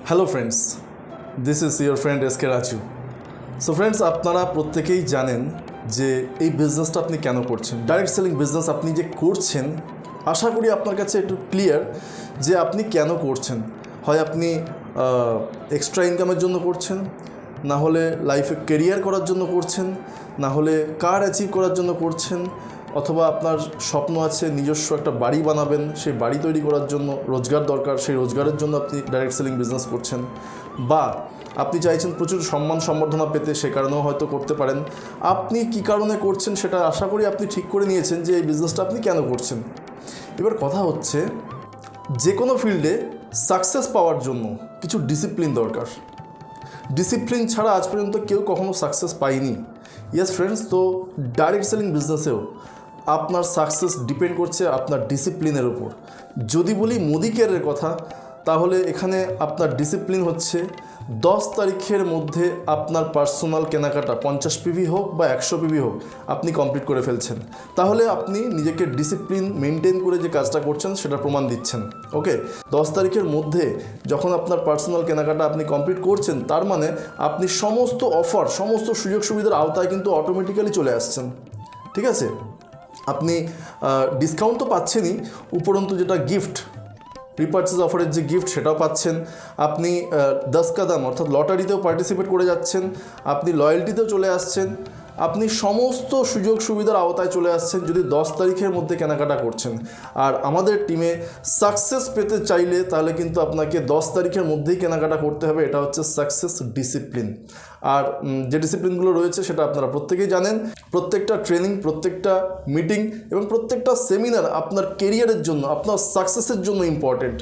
Hello friends, this is your friend S K Raju. So friends, আপনারা প্রত্যেকেই জানেন যে এই বিজনেসটা আপনি কেন করছেন। ডাইরেক্ট সেলিং বিজনেস আপনি যে করছেন, আশা করি আপনার কাছে একটু ক্লিয়ার যে আপনি কেন করছেন। হয় আপনি এক্সট্রা ইনকামের জন্য করছেন, না হলে লাইফে কেরিয়ার করার জন্য করছেন, না হলে কার অ্যাচিভ করার জন্য করছেন, অথবা আপনার স্বপ্ন আছে নিজস্ব একটা বাড়ি বানাবেন, সেই বাড়ি তৈরি করার জন্য রোজগার দরকার, সেই রোজগারের জন্য আপনি ডাইরেক্ট সেলিং বিজনেস করছেন, বা আপনি চাইছেন প্রচুর সম্মান সম্বর্ধনা পেতে, সে কারণেও হয়তো করতে পারেন। আপনি কী কারণে করছেন সেটা আশা করি আপনি ঠিক করে নিয়েছেন যে এই বিজনেসটা আপনি কেন করছেন। এবার কথা হচ্ছে, যে কোনো ফিল্ডে সাকসেস পাওয়ার জন্য কিছু ডিসিপ্লিন দরকার। ডিসিপ্লিন ছাড়া আজ পর্যন্ত কেউ কখনো সাকসেস পায়নি। ইয়েস ফ্রেন্ডস, তো ডাইরেক্ট সেলিং বিজনেসেও আপনার সাকসেস ডিপেন্ড করছে আপনার ডিসিপ্লিনের উপর। যদি বলি মোদি কেয়ারের কথা, তাহলে এখানে আপনার ডিসিপ্লিন হচ্ছে 10 তারিখের মধ্যে আপনার পার্সোনাল কেনাকাটা 50 পিভি হোক বা 100 পিভি হোক আপনি কমপ্লিট করে ফেলছেন। তাহলে আপনি নিজেকে ডিসিপ্লিন মেনটেন করে যে কাজটা করছেন সেটা প্রমাণ দিচ্ছেন। ওকে, 10 তারিখের মধ্যে যখন আপনার পার্সোনাল কেনাকাটা আপনি কমপ্লিট করছেন, তার মানে আপনি সমস্ত অফার, সমস্ত সুযোগ সুবিধার আওতায় কিন্তু অটোমেটিক্যালি চলে আসছেন। ঠিক আছে, আপনি ডিসকাউন্ট তো পাচ্ছেনই, উপরন্তু যেটা গিফট, রিপার্চেস অফারের যে গিফট সেটাও পাচ্ছেন। আপনি 10 কাদাম অর্থাৎ লটারিতেও পার্টিসিপেট করে যাচ্ছেন, আপনি লয়্যালটিতেও চলে আসছেন, আপনি সমস্ত সুযোগ সুবিধার আওতায় চলে আসছেন যদি 10 তারিখের মধ্যে কেনাকাটা করছেন। আর আমাদের টিমে সাকসেস পেতে চাইলে তাহলে কিন্তু আপনাকে 10 তারিখের মধ্যেই কেনাকাটা করতে হবে। এটা হচ্ছে সাকসেস ডিসিপ্লিন। আর যে ডিসিপ্লিনগুলো রয়েছে সেটা আপনারা প্রত্যেকেই জানেন। প্রত্যেকটা ট্রেনিং, প্রত্যেকটা মিটিং এবং প্রত্যেকটা সেমিনার আপনার কেরিয়ারের জন্য, আপনার সাকসেসের জন্য ইম্পর্টেন্ট।